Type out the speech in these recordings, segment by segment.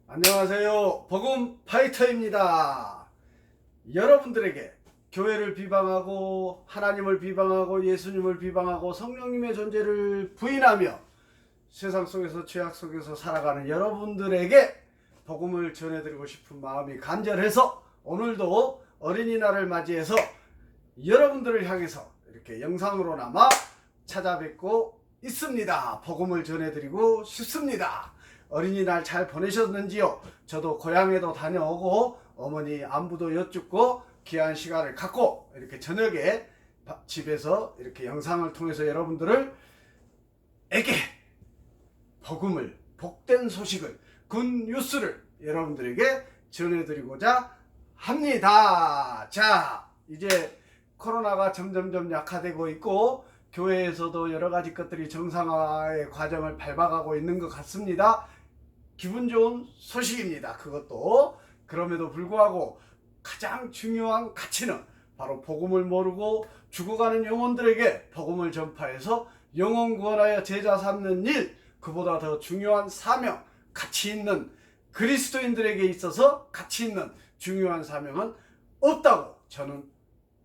안녕하세요. 복음 파이터입니다. 여러분들에게 교회를 비방하고 하나님을 비방하고 예수님을 비방하고 성령님의 존재를 부인하며 세상 속에서 죄악 속에서 살아가는 여러분들에게 복음을 전해드리고 싶은 마음이 간절해서 오늘도 어린이날을 맞이해서 여러분들을 향해서 이렇게 영상으로나마 찾아뵙고 있습니다. 복음을 전해드리고 싶습니다. 어린이날 잘 보내셨는지요? 저도 고향에도 다녀오고 어머니 안부도 여쭙고 귀한 시간을 갖고 이렇게 저녁에 집에서 이렇게 영상을 통해서 여러분들을 에게 복음을, 복된 소식을, 굿뉴스를 여러분들에게 전해드리고자 합니다. 자, 이제 코로나가 점점점 약화되고 있고 교회에서도 여러 가지 것들이 정상화의 과정을 밟아가고 있는 것 같습니다. 기분 좋은 소식입니다. 그것도. 그럼에도 불구하고 가장 중요한 가치는 바로 복음을 모르고 죽어가는 영혼들에게 복음을 전파해서 영혼 구원하여 제자 삼는 일, 그보다 더 중요한 사명, 가치 있는 그리스도인들에게 있어서 가치 있는 중요한 사명은 없다고 저는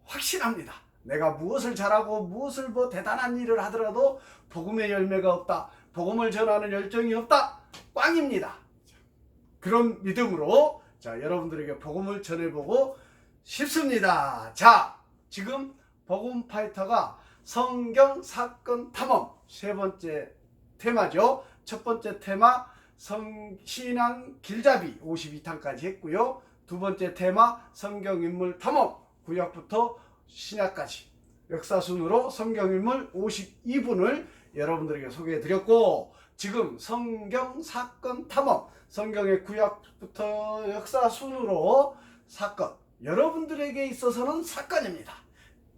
확신합니다. 내가 무엇을 잘하고 무엇을 대단한 일을 하더라도 복음의 열매가 없다, 복음을 전하는 열정이 없다, 꽝입니다. 그런 믿음으로 여러분들에게 복음을 전해보고 싶습니다. 자, 지금 복음 파이터가 성경 사건 탐험 세 번째 테마죠. 첫 번째 테마 신앙 길잡이 52탄까지 했고요. 두 번째 테마 성경 인물 탐험 구약부터 신약까지 역사순으로 성경인물 52분을 여러분들에게 소개해드렸고, 지금 성경 사건 탐험, 성경의 구약부터 역사순으로 사건, 여러분들에게 있어서는 사건입니다.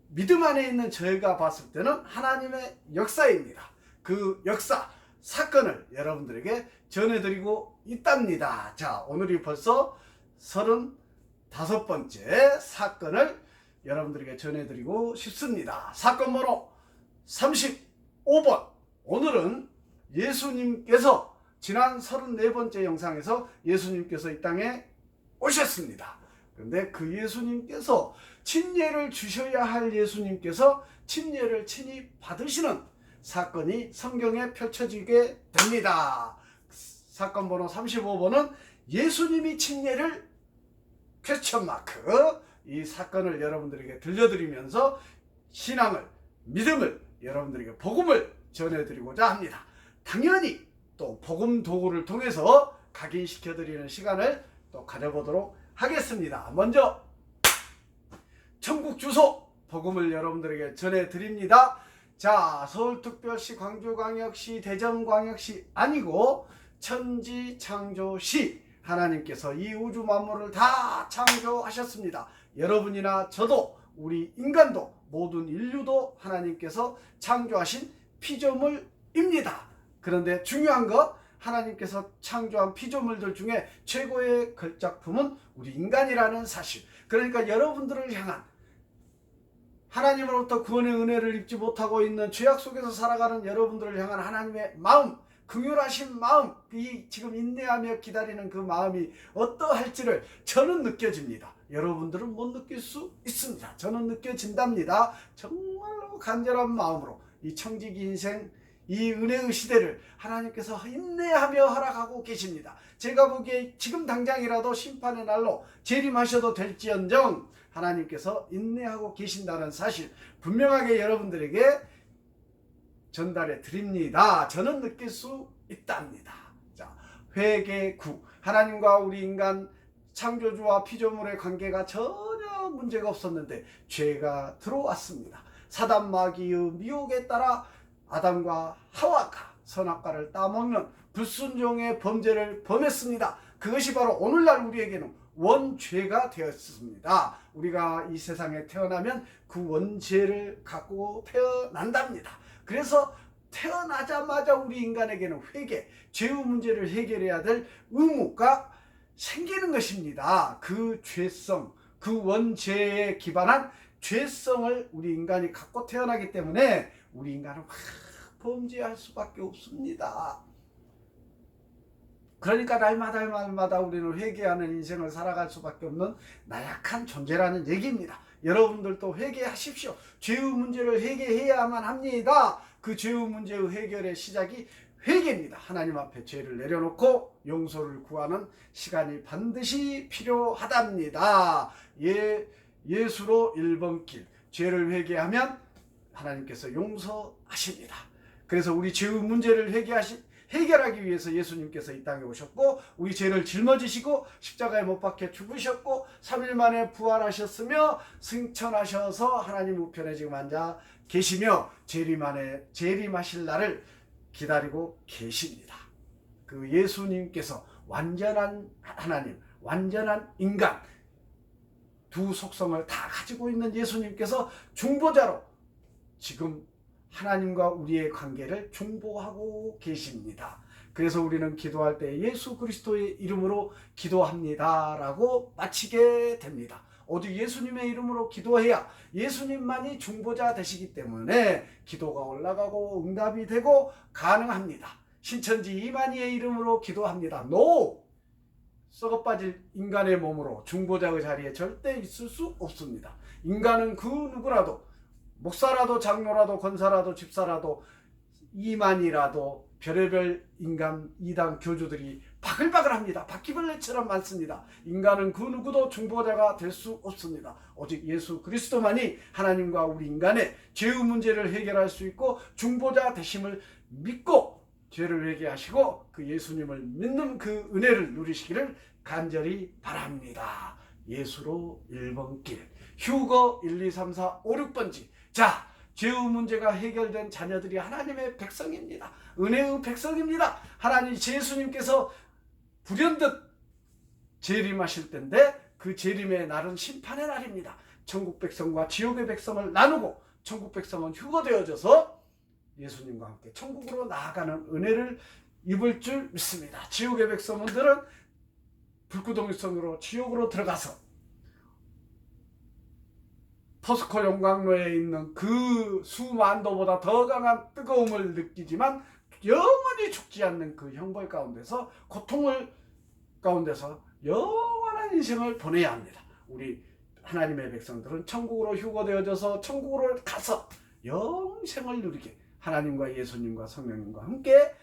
믿음 안에 있는 저희가 봤을 때는 하나님의 역사입니다. 그 역사, 사건을 여러분들에게 전해드리고 있답니다. 자, 오늘이 벌써 35번째 사건을 여러분들에게 전해드리고 싶습니다. 사건 번호 35번. 오늘은 예수님께서 지난 34번째 영상에서 예수님께서 이 땅에 오셨습니다. 그런데 그 예수님께서 침례를 주셔야 할 예수님께서 침례를 친히 받으시는 사건이 성경에 펼쳐지게 됩니다. 사건 번호 35번은 예수님이 침례를 퀘스천 마크, 이 사건을 여러분들에게 들려드리면서 신앙을, 믿음을, 여러분들에게 복음을 전해드리고자 합니다. 당연히 또 복음 도구를 통해서 각인시켜드리는 시간을 또 가져보도록 하겠습니다. 먼저 천국 주소 복음을 여러분들에게 전해드립니다. 자, 서울특별시, 광주광역시, 대전광역시 아니고 천지창조시, 하나님께서 이 우주 만물을 다 창조하셨습니다. 여러분이나 저도, 우리 인간도, 모든 인류도 하나님께서 창조하신 피조물입니다. 그런데 중요한 것, 하나님께서 창조한 피조물들 중에 최고의 걸작품은 우리 인간이라는 사실. 그러니까 여러분들을 향한, 하나님으로부터 구원의 은혜를 입지 못하고 있는 죄악 속에서 살아가는 여러분들을 향한 하나님의 마음, 긍휼하신 마음, 이 지금 인내하며 기다리는 그 마음이 어떠할지를 저는 느껴집니다. 여러분들은 못 느낄 수 있습니다. 저는 느껴진답니다. 정말로 간절한 마음으로 이 청지기 인생, 이 은혜의 시대를 하나님께서 인내하며 허락하고 계십니다. 제가 보기에 지금 당장이라도 심판의 날로 재림하셔도 될지언정 하나님께서 인내하고 계신다는 사실 분명하게 여러분들에게 전달해 드립니다. 저는 느낄 수 있답니다. 자, 회개구, 하나님과 우리 인간 창조주와 피조물의 관계가 전혀 문제가 없었는데 죄가 들어왔습니다. 사단 마귀의 미혹에 따라 아담과 하와가 선악과를 따먹는 불순종의 범죄를 범했습니다. 그것이 바로 오늘날 우리에게는 원죄가 되었습니다. 우리가 이 세상에 태어나면 그 원죄를 갖고 태어난답니다. 그래서 태어나자마자 우리 인간에게는 회개, 죄의 문제를 해결해야 될 의무가 생기는 것입니다. 그 죄성, 그 원죄에 기반한 죄성을 우리 인간이 갖고 태어나기 때문에 우리 인간은 범죄할 수밖에 없습니다. 그러니까 날마다 우리는 회개하는 인생을 살아갈 수밖에 없는 나약한 존재라는 얘기입니다. 여러분들도 회개하십시오. 죄의 문제를 회개해야만 합니다. 그 죄의 문제의 해결의 시작이 회개입니다. 하나님 앞에 죄를 내려놓고 용서를 구하는 시간이 반드시 필요하답니다. 예수로 1번 길. 죄를 회개하면 하나님께서 용서하십니다. 그래서 우리 죄의 문제를 해결하기 위해서 예수님께서 이 땅에 오셨고, 우리 죄를 짊어지시고 십자가에 못 박혀 죽으셨고 3일 만에 부활하셨으며 승천하셔서 하나님 우편에 지금 앉아 계시며 재림하실 날을 기다리고 계십니다. 그 예수님께서 완전한 하나님, 완전한 인간, 두 속성을 다 가지고 있는 예수님께서 중보자로 지금 하나님과 우리의 관계를 중보하고 계십니다. 그래서 우리는 기도할 때 예수 그리스도의 이름으로 기도합니다 라고 마치게 됩니다. 오직 예수님의 이름으로 기도해야 예수님만이 중보자 되시기 때문에 기도가 올라가고 응답이 되고 가능합니다. 신천지 이만희의 이름으로 기도합니다. NO! 썩어빠질 인간의 몸으로 중보자의 자리에 절대 있을 수 없습니다. 인간은 그 누구라도, 목사라도 장로라도 권사라도 집사라도 이만이라도 별의별 인간 이단 교주들이 바글바글합니다. 바퀴벌레처럼 많습니다. 인간은 그 누구도 중보자가 될 수 없습니다. 오직 예수 그리스도만이 하나님과 우리 인간의 죄의 문제를 해결할 수 있고 중보자 되심을 믿고 죄를 회개하시고 그 예수님을 믿는 그 은혜를 누리시기를 간절히 바랍니다. 예수로 1번 길. 휴거 1, 2, 3, 4, 5, 6번지. 자, 죄의 문제가 해결된 자녀들이 하나님의 백성입니다. 은혜의 백성입니다. 하나님 예수님께서 불현듯 재림하실 때인데 그 재림의 날은 심판의 날입니다. 천국 백성과 지옥의 백성을 나누고 천국 백성은 휴거되어져서 예수님과 함께 천국으로 나아가는 은혜를 입을 줄 믿습니다. 지옥의 백성들은 불구덩이 속으로 지옥으로 들어가서 포스코 용광로에 있는 그 수만도보다 더 강한 뜨거움을 느끼지만 영원히 죽지 않는 그 형벌 가운데서, 고통을 가운데서 영원한 인생을 보내야 합니다. 우리 하나님의 백성들은 천국으로 휴거되어져서 천국으로 가서 영생을 누리게, 하나님과 예수님과 성령님과 함께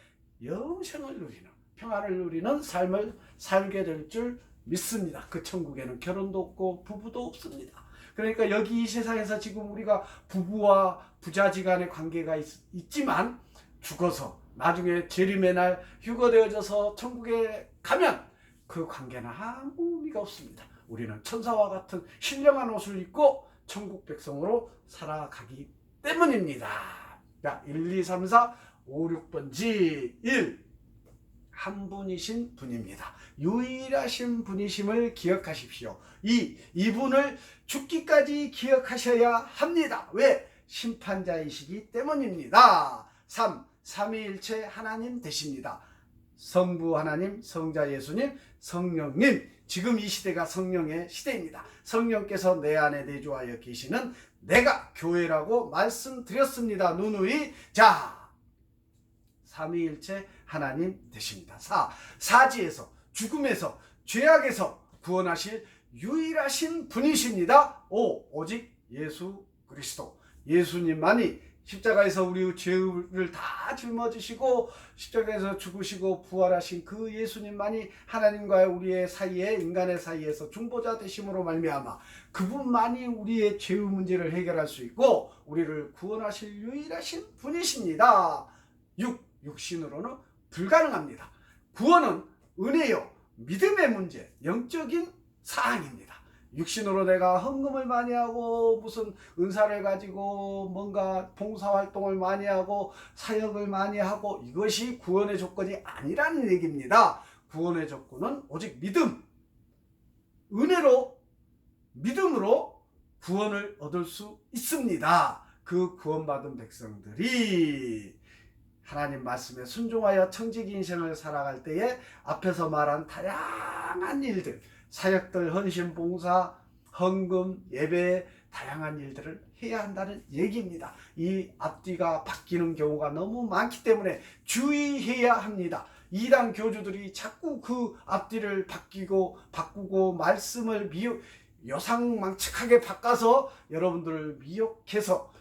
영생을 누리는, 평안을 누리는 삶을 살게 될 줄 믿습니다. 그 천국에는 결혼도 없고 부부도 없습니다. 그러니까 여기 이 세상에서 지금 우리가 부부와 부자지간의 관계가 있지만 죽어서 나중에 재림의 날 휴거되어져서 천국에 가면 그 관계는 아무 의미가 없습니다. 우리는 천사와 같은 신령한 옷을 입고 천국 백성으로 살아가기 때문입니다. 자, 1, 2, 3, 4, 5, 6번지 1. 한 분이신 분입니다. 유일하신 분이심을 기억하십시오. 2. 이분을 죽기까지 기억하셔야 합니다. 왜? 심판자이시기 때문입니다. 3. 삼위일체 하나님 되십니다. 성부 하나님, 성자 예수님, 성령님. 지금 이 시대가 성령의 시대입니다. 성령께서 내 안에 내주하여 계시는 내가 교회라고 말씀드렸습니다. 누누이. 자, 삼위일체 하나님 되십니다. 4. 사지에서, 죽음에서, 죄악에서 구원하실 유일하신 분이십니다. 5. 오직 예수 그리스도. 예수님만이 십자가에서 우리의 죄를 다 짊어지시고 십자가에서 죽으시고 부활하신 그 예수님만이 하나님과 우리의 사이에, 인간의 사이에서 중보자 되심으로 말미암아 그분만이 우리의 죄의 문제를 해결할 수 있고 우리를 구원하실 유일하신 분이십니다. 6. 육신으로는 불가능합니다. 구원은 은혜요, 믿음의 문제, 영적인 사항입니다. 육신으로 내가 헌금을 많이 하고 무슨 은사를 가지고 뭔가 봉사활동을 많이 하고 사역을 많이 하고 이것이 구원의 조건이 아니라는 얘기입니다. 구원의 조건은 오직 믿음, 은혜로, 믿음으로 구원을 얻을 수 있습니다. 그 구원받은 백성들이 하나님 말씀에 순종하여 청직 인생을 살아갈 때에 앞에서 말한 다양한 일들, 사역들, 헌신, 봉사, 헌금, 예배, 다양한 일들을 해야 한다는 얘기입니다. 이 앞뒤가 바뀌는 경우가 너무 많기 때문에 주의해야 합니다. 이단 교주들이 자꾸 그 앞뒤를 바꾸고 말씀을 요상망측하게 바꿔서 여러분들을 미혹해서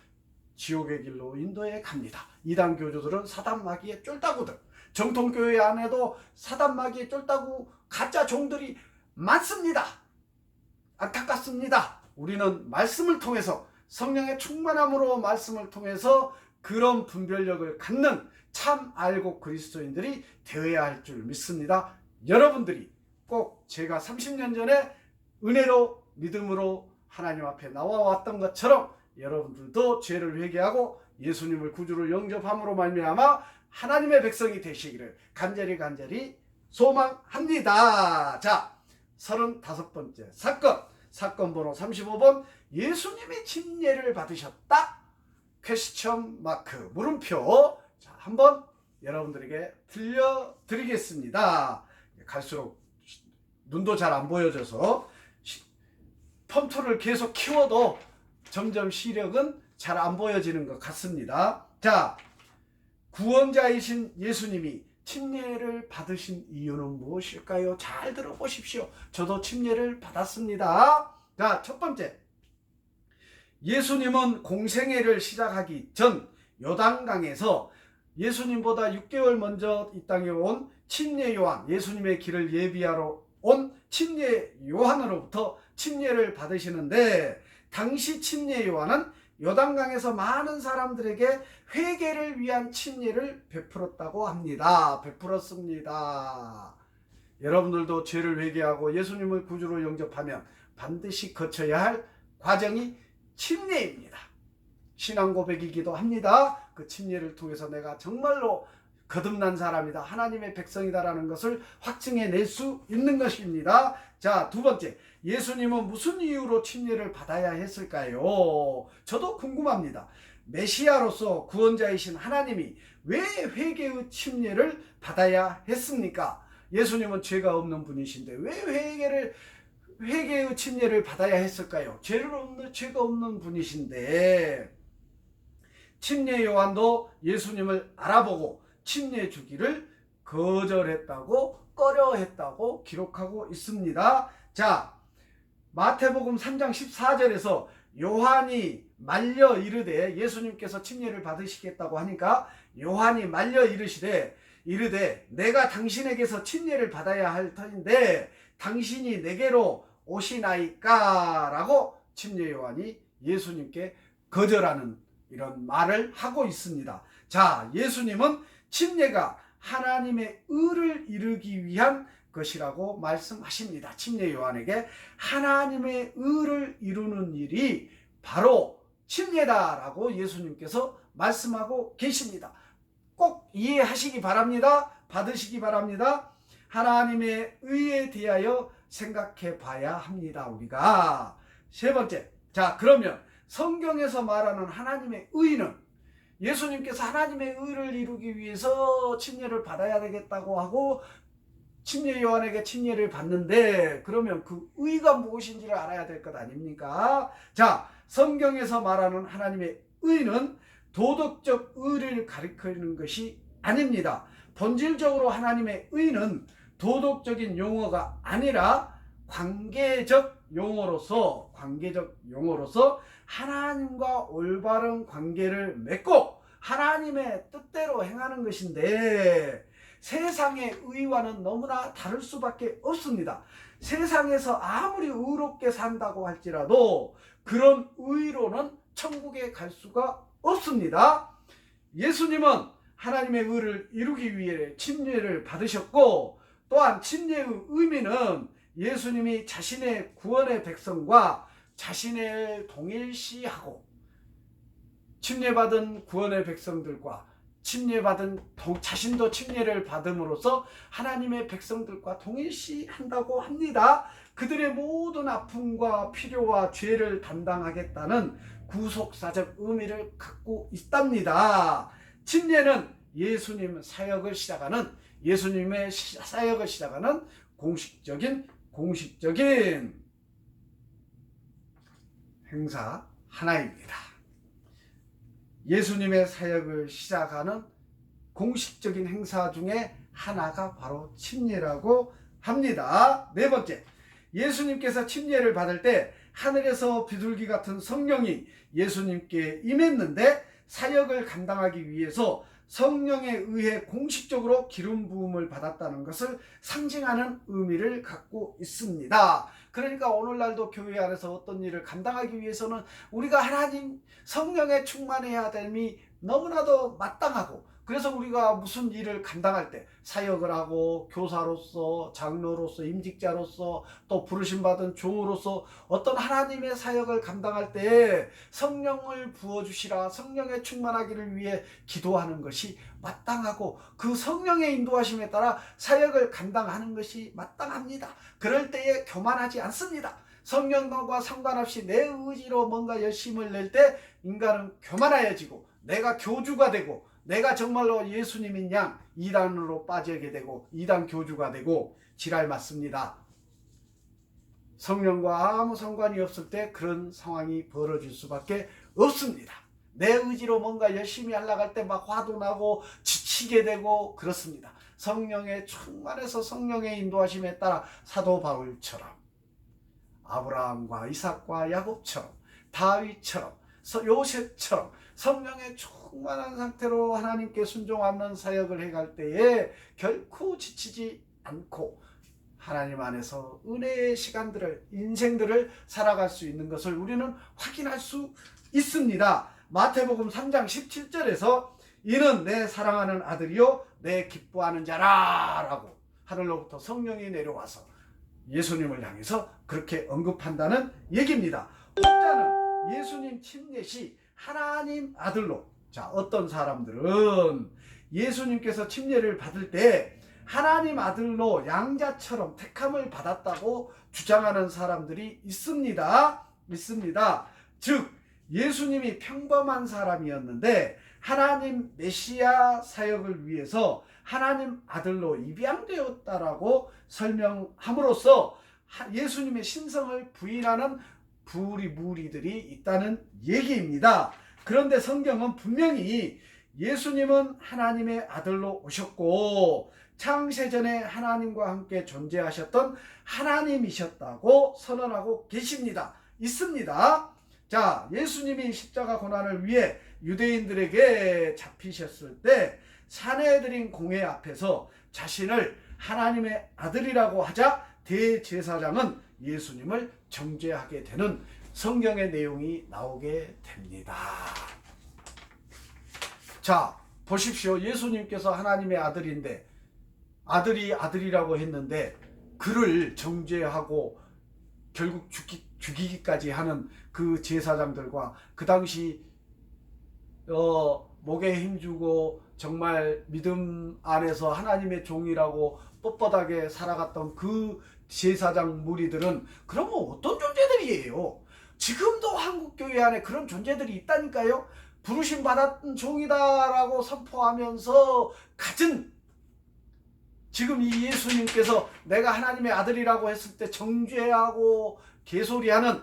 지옥의 길로 인도해 갑니다. 이단 교주들은 사단 마귀의 쫄따구들, 정통교회 안에도 사단 마귀의 쫄따구 가짜 종들이 많습니다. 안타깝습니다. 우리는 말씀을 통해서, 성령의 충만함으로 말씀을 통해서 그런 분별력을 갖는 참 알고 그리스도인들이 되어야 할 줄 믿습니다. 여러분들이 꼭 제가 30년 전에 은혜로 믿음으로 하나님 앞에 나와왔던 것처럼 여러분들도 죄를 회개하고 예수님을 구주로 영접함으로 말미암아 하나님의 백성이 되시기를 간절히 소망합니다. 자, 35번째 사건 번호 35번, 예수님이 침례를 받으셨다? 퀘스천 마크, 물음표. 자, 한번 여러분들에게 들려드리겠습니다. 갈수록 눈도 잘 안 보여져서 펌프를 계속 키워도 점점 시력은 잘 안 보여지는 것 같습니다. 자, 구원자이신 예수님이 침례를 받으신 이유는 무엇일까요? 잘 들어보십시오. 저도 침례를 받았습니다. 자, 첫 번째, 예수님은 공생애를 시작하기 전 요단강에서 예수님보다 6개월 먼저 이 땅에 온 침례 요한, 예수님의 길을 예비하러 온 침례 요한으로부터 침례를 받으시는데, 당시 침례 요한은 요단강에서 많은 사람들에게 회개를 위한 침례를 베풀었다고 합니다. 베풀었습니다. 여러분들도 죄를 회개하고 예수님을 구주로 영접하면 반드시 거쳐야 할 과정이 침례입니다. 신앙 고백이기도 합니다. 그 침례를 통해서 내가 정말로 거듭난 사람이다, 하나님의 백성이다라는 것을 확증해낼 수 있는 것입니다. 자, 두 번째, 예수님은 무슨 이유로 침례를 받아야 했을까요? 저도 궁금합니다. 메시아로서 구원자이신 하나님이 왜 회개의 침례를 받아야 했습니까? 예수님은 죄가 없는 분이신데 왜 회개의 침례를 받아야 했을까요? 죄가 없는 분이신데, 침례 요한도 예수님을 알아보고 침례 주기를 거절했다고, 꺼려했다고 기록하고 있습니다. 자, 마태복음 3장 14절에서 요한이 말려 이르되, 예수님께서 침례를 받으시겠다고 하니까 요한이 말려 이르되 내가 당신에게서 침례를 받아야 할 터인데 당신이 내게로 오시나이까? 라고 침례 요한이 예수님께 거절하는 이런 말을 하고 있습니다. 자, 예수님은 침례가 하나님의 의를 이루기 위한 것이라고 말씀하십니다. 침례 요한에게 하나님의 의를 이루는 일이 바로 침례다라고 예수님께서 말씀하고 계십니다. 꼭 이해하시기 바랍니다. 받으시기 바랍니다. 하나님의 의에 대하여 생각해 봐야 합니다. 우리가. 세 번째, 자, 그러면 성경에서 말하는 하나님의 의는, 예수님께서 하나님의 의를 이루기 위해서 침례를 받아야 되겠다고 하고 침례 요한에게 침례를 받는데, 그러면 그 의가 무엇인지를 알아야 될 것 아닙니까? 자, 성경에서 말하는 하나님의 의는 도덕적 의를 가리키는 것이 아닙니다. 본질적으로 하나님의 의는 도덕적인 용어가 아니라 관계적 용어로서 하나님과 올바른 관계를 맺고 하나님의 뜻대로 행하는 것인데, 세상의 의와는 너무나 다를 수밖에 없습니다. 세상에서 아무리 의롭게 산다고 할지라도 그런 의로는 천국에 갈 수가 없습니다. 예수님은 하나님의 의를 이루기 위해 침례를 받으셨고, 또한 침례의 의미는 예수님이 자신의 구원의 백성과 자신을 동일시하고, 침례받은 구원의 백성들과 자신도 침례를 받음으로써 하나님의 백성들과 동일시한다고 합니다. 그들의 모든 아픔과 필요와 죄를 담당하겠다는 구속사적 의미를 갖고 있답니다. 침례는 예수님의 사역을 시작하는 공식적인 행사 하나입니다. 예수님의 사역을 시작하는 공식적인 행사 중에 하나가 바로 침례라고 합니다. 네 번째, 예수님께서 침례를 받을 때 하늘에서 비둘기 같은 성령이 예수님께 임했는데 사역을 감당하기 위해서 성령에 의해 공식적으로 기름 부음을 받았다는 것을 상징하는 의미를 갖고 있습니다. 그러니까 오늘날도 교회 안에서 어떤 일을 감당하기 위해서는 우리가 하나님 성령에 충만해야 됨이 너무나도 마땅하고, 그래서 우리가 무슨 일을 감당할 때 사역을 하고 교사로서, 장로로서, 임직자로서, 또 부르심받은 종으로서 어떤 하나님의 사역을 감당할 때 성령을 부어주시라, 성령에 충만하기를 위해 기도하는 것이 마땅하고, 그 성령의 인도하심에 따라 사역을 감당하는 것이 마땅합니다. 그럴 때에 교만하지 않습니다. 성령과 상관없이 내 의지로 뭔가 열심을 낼 때 인간은 교만해지고, 내가 교주가 되고, 내가 정말로 예수님인 양 이단으로 빠지게 되고 이단 교주가 되고 지랄 맞습니다. 성령과 아무 상관이 없을 때 그런 상황이 벌어질 수밖에 없습니다. 내 의지로 뭔가 열심히 하려고 할 때 막 화도 나고 지치게 되고 그렇습니다. 성령의 충만해서 성령의 인도하심에 따라 사도 바울처럼, 아브라함과 이삭과 야곱처럼, 다윗처럼, 요셉처럼 성령의 충만한 상태로 하나님께 순종하는 사역을 해갈 때에 결코 지치지 않고 하나님 안에서 은혜의 시간들을, 인생들을 살아갈 수 있는 것을 우리는 확인할 수 있습니다. 마태복음 3장 17절에서 이는 내 사랑하는 아들이요 내 기뻐하는 자라 라고 하늘로부터 성령이 내려와서 예수님을 향해서 그렇게 언급한다는 얘기입니다. 혹자는 예수님 침례 시 하나님 아들로, 자, 어떤 사람들은 예수님께서 침례를 받을 때 하나님 아들로 양자처럼 택함을 받았다고 주장하는 사람들이 있습니다. 즉 예수님이 평범한 사람이었는데 하나님 메시아 사역을 위해서 하나님 아들로 입양되었다라고 설명함으로써 예수님의 신성을 부인하는 무리들이 있다는 얘기입니다. 그런데 성경은 분명히 예수님은 하나님의 아들로 오셨고 창세전에 하나님과 함께 존재하셨던 하나님이셨다고 선언하고 있습니다. 자, 예수님이 십자가 고난을 위해 유대인들에게 잡히셨을 때 사내들인 공회 앞에서 자신을 하나님의 아들이라고 하자 대제사장은 예수님을 정죄하게 되는 성경의 내용이 나오게 됩니다. 자, 보십시오. 예수님께서 하나님의 아들인데 아들이라고 했는데 그를 정죄하고 결국 죽이기까지 하는 그 제사장들과 그 당시 목에 힘주고 정말 믿음 안에서 하나님의 종이라고 뻣뻣하게 살아갔던 그 제사장 무리들은 그러면 어떤 존재들이에요? 지금도 한국교회 안에 그런 존재들이 있다니까요. 부르심 받았던 종이다라고 선포하면서 갖은, 지금 이 예수님께서 내가 하나님의 아들이라고 했을 때 정죄하고 개소리하는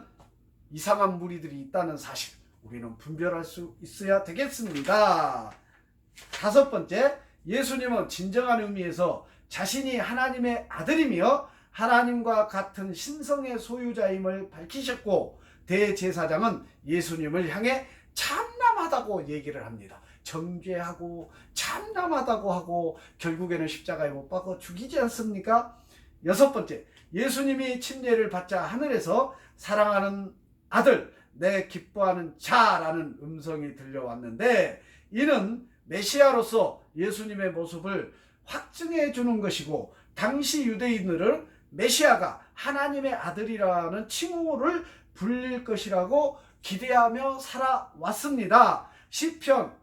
이상한 무리들이 있다는 사실, 우리는 분별할 수 있어야 되겠습니다. 다섯 번째, 예수님은 진정한 의미에서 자신이 하나님의 아들이며 하나님과 같은 신성의 소유자임을 밝히셨고 대제사장은 예수님을 향해 참남하다고 얘기를 합니다. 정죄하고 참남하다고 하고 결국에는 십자가에 못 박아 죽이지 않습니까? 여섯 번째, 예수님이 침례를 받자 하늘에서 사랑하는 아들, 내 기뻐하는 자라는 음성이 들려왔는데 이는 메시아로서 예수님의 모습을 확증해 주는 것이고 당시 유대인들은 메시아가 하나님의 아들이라는 칭호를 불릴 것이라고 기대하며 살아왔습니다. 시편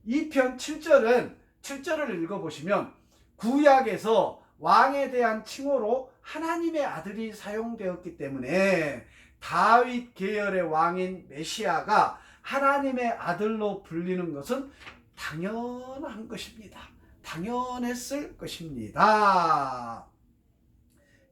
2편 7절을 읽어보시면 구약에서 왕에 대한 칭호로 하나님의 아들이 사용되었기 때문에 다윗 계열의 왕인 메시아가 하나님의 아들로 불리는 것은 당연한 것입니다. 당연했을 것입니다.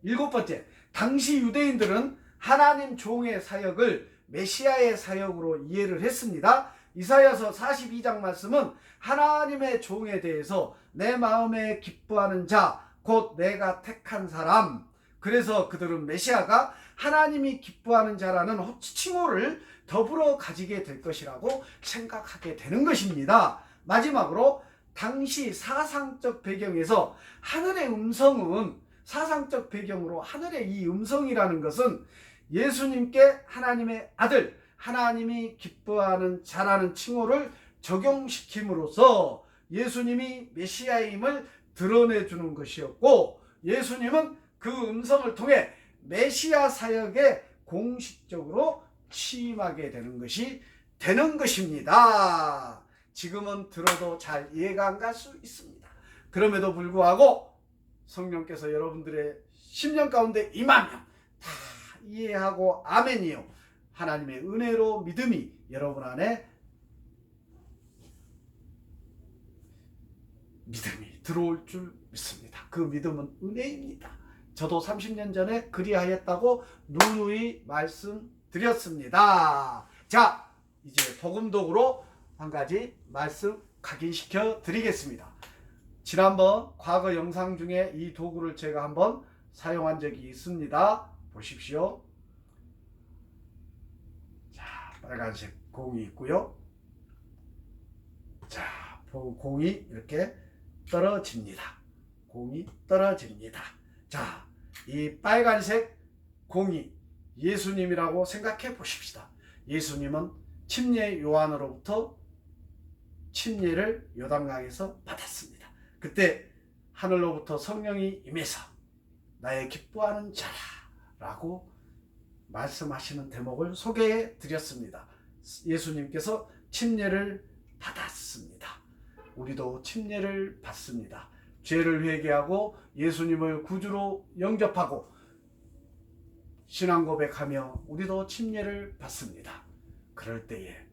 일곱 번째, 당시 유대인들은 하나님 종의 사역을 메시아의 사역으로 이해를 했습니다. 이사야서 42장 말씀은 하나님의 종에 대해서 내 마음에 기뻐하는 자, 곧 내가 택한 사람, 그래서 그들은 메시아가 하나님이 기뻐하는 자라는 칭호를 더불어 가지게 될 것이라고 생각하게 되는 것입니다. 마지막으로 당시 사상적 배경에서 하늘의 음성은, 사상적 배경으로 하늘의 이 음성이라는 것은 예수님께 하나님의 아들, 하나님이 기뻐하는 자라는 칭호를 적용시킴으로써 예수님이 메시아임을 드러내주는 것이었고, 예수님은 그 음성을 통해 메시아 사역에 공식적으로 취임하게 되는 것입니다. 지금은 들어도 잘 이해가 안 갈 수 있습니다. 그럼에도 불구하고 성령께서 여러분들의 심령 가운데 임하면 다 이해하고 아멘이요, 하나님의 은혜로 믿음이 여러분 안에 믿음이 들어올 줄 믿습니다. 그 믿음은 은혜입니다. 저도 30년 전에 그리하였다고 누누이 말씀드렸습니다. 자, 이제 복음독으로 한 가지 말씀 각인시켜 드리겠습니다. 지난번 과거 영상 중에 이 도구를 제가 한번 사용한 적이 있습니다. 보십시오. 자, 빨간색 공이 있고요. 자, 공이 이렇게 떨어집니다. 공이 떨어집니다. 자, 이 빨간색 공이 예수님이라고 생각해 보십시다. 예수님은 침례 요한으로부터 침례를 요단강에서 받았습니다. 그때 하늘로부터 성령이 임해서 나의 기뻐하는 자라 라고 말씀하시는 대목을 소개해 드렸습니다. 예수님께서 침례를 받았습니다. 우리도 침례를 받습니다. 죄를 회개하고 예수님을 구주로 영접하고 신앙 고백하며 우리도 침례를 받습니다. 그럴 때에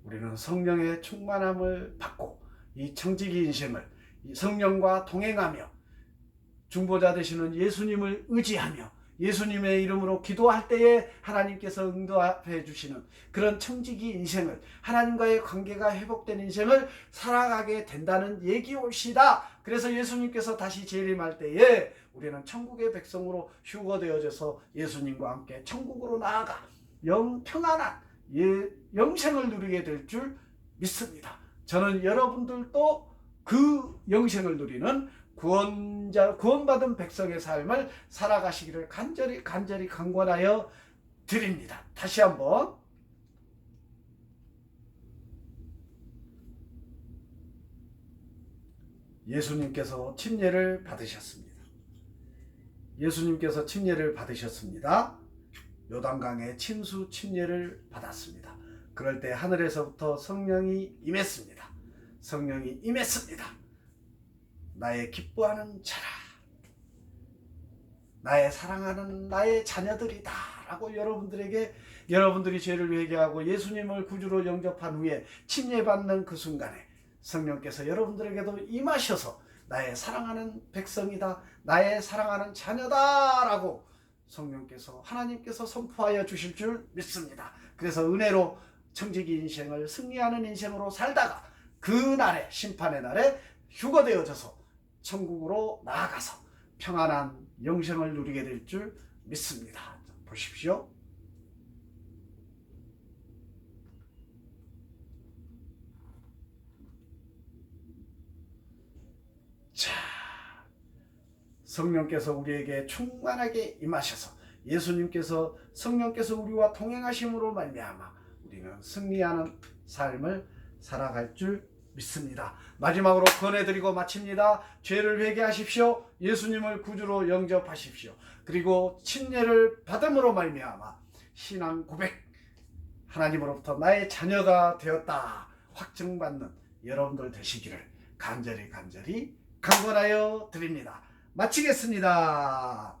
우리는 성령의 충만함을 받고 이 청지기 인생을 성령과 동행하며 중보자 되시는 예수님을 의지하며 예수님의 이름으로 기도할 때에 하나님께서 응답해 주시는 그런 청지기 인생을, 하나님과의 관계가 회복된 인생을 살아가게 된다는 얘기올시다. 그래서 예수님께서 다시 재림할 때에 우리는 천국의 백성으로 휴거되어져서 예수님과 함께 천국으로 나아가 평안한 영생을 누리게 될 줄 믿습니다. 저는 여러분들도 그 영생을 누리는 구원받은 백성의 삶을 살아가시기를 간절히 강권하여 드립니다. 다시 한번 예수님께서 침례를 받으셨습니다. 예수님께서 침례를 받으셨습니다. 요단강에 침수 침례를 받았습니다. 그럴 때 하늘에서부터 성령이 임했습니다. 성령이 임했습니다. 나의 기뻐하는 자라, 나의 사랑하는 나의 자녀들이다 라고 여러분들이 죄를 회개하고 예수님을 구주로 영접한 후에 침례받는 그 순간에 성령께서 여러분들에게도 임하셔서 나의 사랑하는 백성이다, 나의 사랑하는 자녀다 라고 성령께서, 하나님께서 선포하여 주실 줄 믿습니다. 그래서 은혜로 청지기 인생을 승리하는 인생으로 살다가 그 날에, 심판의 날에 휴거되어져서 천국으로 나아가서 평안한 영생을 누리게 될 줄 믿습니다. 보십시오. 자, 성령께서 우리에게 충만하게 임하셔서 예수님께서, 성령께서 우리와 동행하심으로 말미암아 우리는 승리하는 삶을 살아갈 줄 믿습니다. 마지막으로 권해드리고 마칩니다. 죄를 회개하십시오. 예수님을 구주로 영접하십시오. 그리고 침례를 받음으로 말미암아 신앙 고백, 하나님으로부터 나의 자녀가 되었다 확증받는 여러분들 되시기를 간절히 강권하여 드립니다. 마치겠습니다.